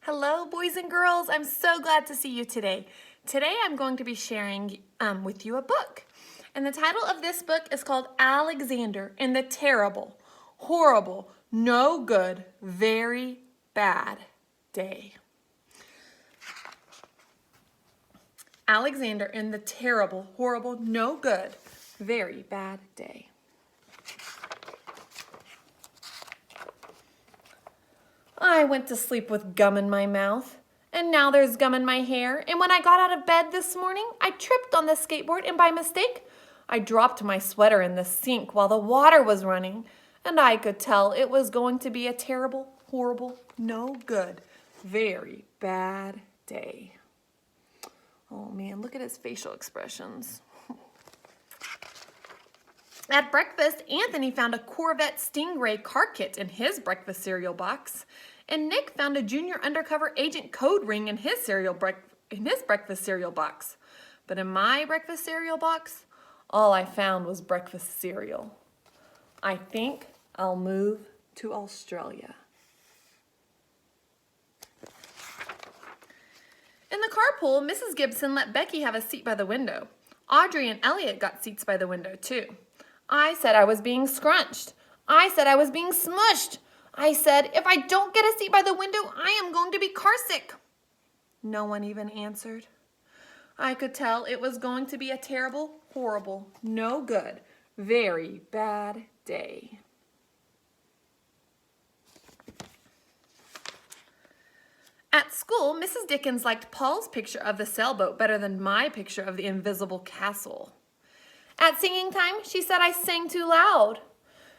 Hello, boys and girls. I'm so glad to see you today. Today I'm going to be sharing with you a book. And the title of this book is called Alexander and the Terrible, Horrible, No Good, Very Bad Day. Alexander and the Terrible, Horrible, No Good, Very Bad Day. I went to sleep with gum in my mouth, and now there's gum in my hair, and when I got out of bed this morning, I tripped on the skateboard, and by mistake, I dropped my sweater in the sink while the water was running, and I could tell it was going to be a terrible, horrible, no good, very bad day. Oh man, look at his facial expressions. At breakfast, Anthony found a Corvette Stingray car kit in his breakfast cereal box, and Nick found a junior undercover agent code ring in his breakfast cereal box. But in my breakfast cereal box, all I found was breakfast cereal. I think I'll move to Australia. In the carpool, Mrs. Gibson let Becky have a seat by the window. Audrey and Elliot got seats by the window too. I said I was being scrunched. I said I was being smushed. I said, if I don't get a seat by the window, I am going to be carsick. No one even answered. I could tell it was going to be a terrible, horrible, no good, very bad day. At school, Mrs. Dickens liked Paul's picture of the sailboat better than my picture of the invisible castle. At singing time, she said I sang too loud.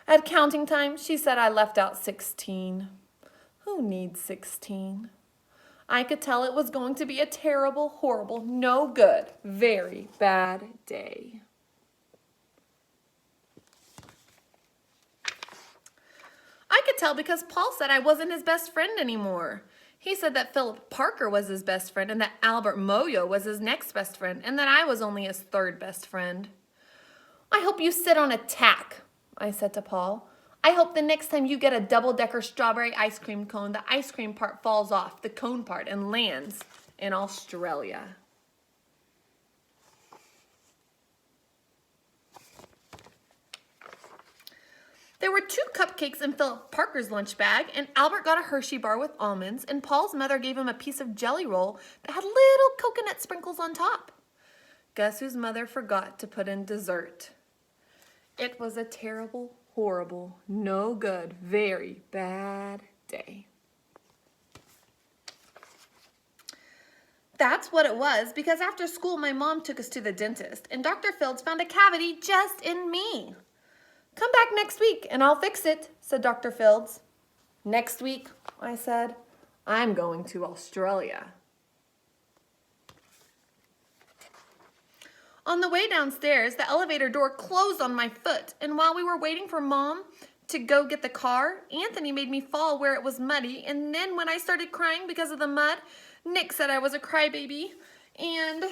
At counting time, she said I left out 16. Who needs 16? I could tell it was going to be a terrible, horrible, no good, very bad day. I could tell because Paul said I wasn't his best friend anymore. He said that Philip Parker was his best friend and that Albert Moyo was his next best friend and that I was only his third best friend. I hope you sit on a tack, I said to Paul. I hope the next time you get a double-decker strawberry ice cream cone, the ice cream part falls off the cone part and lands in Australia. There were 2 cupcakes in Philip Parker's lunch bag, and Albert got a Hershey bar with almonds, and Paul's mother gave him a piece of jelly roll that had little coconut sprinkles on top. Guess whose mother forgot to put in dessert? It was a terrible, horrible, no good, very bad day. That's what it was, because after school my mom took us to the dentist, and Dr. Fields found a cavity just in me. Come back next week and I'll fix it, said Dr. Fields. Next week, I said, I'm going to Australia. On the way downstairs, the elevator door closed on my foot, and while we were waiting for Mom to go get the car, Anthony made me fall where it was muddy, and then when I started crying because of the mud, Nick said I was a crybaby, and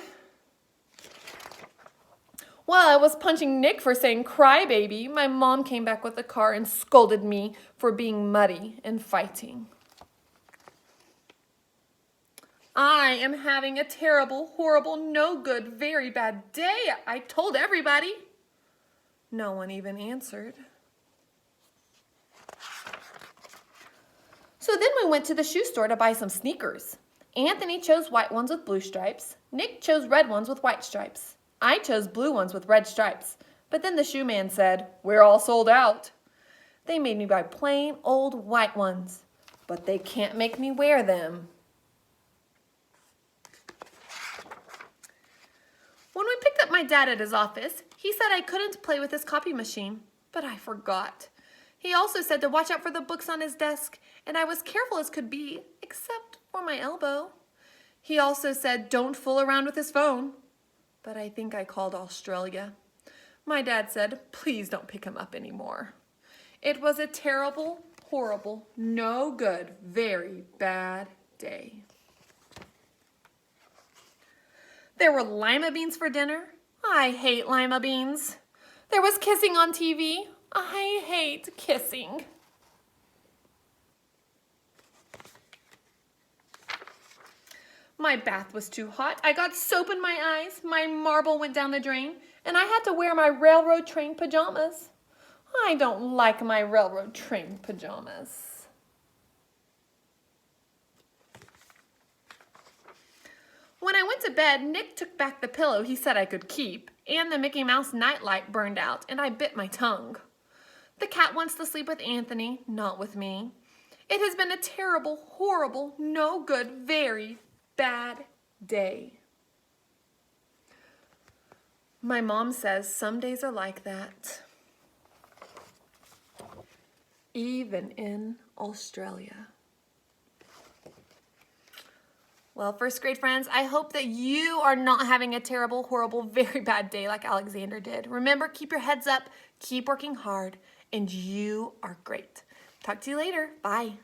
while I was punching Nick for saying crybaby, my mom came back with the car and scolded me for being muddy and fighting. I am having a terrible, horrible, no good, very bad day, I told everybody. No one even answered. So then we went to the shoe store to buy some sneakers. Anthony chose white ones with blue stripes. Nick chose red ones with white stripes. I chose blue ones with red stripes. But then the shoe man said, we're all sold out. They made me buy plain old white ones, but they can't make me wear them. When we picked up my dad at his office, he said I couldn't play with his copy machine, but I forgot. He also said to watch out for the books on his desk, and I was careful as could be, except for my elbow. He also said don't fool around with his phone, but I think I called Australia. My dad said, please don't pick him up anymore. It was a terrible, horrible, no good, very bad day. There were lima beans for dinner. I hate lima beans. There was kissing on TV. I hate kissing. My bath was too hot. I got soap in my eyes. My marble went down the drain. And I had to wear my railroad train pajamas. I don't like my railroad train pajamas. When I went to bed, Nick took back the pillow he said I could keep, and the Mickey Mouse nightlight burned out, and I bit my tongue. The cat wants to sleep with Anthony, not with me. It has been a terrible, horrible, no good, very bad day. My mom says some days are like that. Even in Australia. Well, first grade friends, I hope that you are not having a terrible, horrible, very bad day like Alexander did. Remember, keep your heads up, keep working hard, and you are great. Talk to you later. Bye.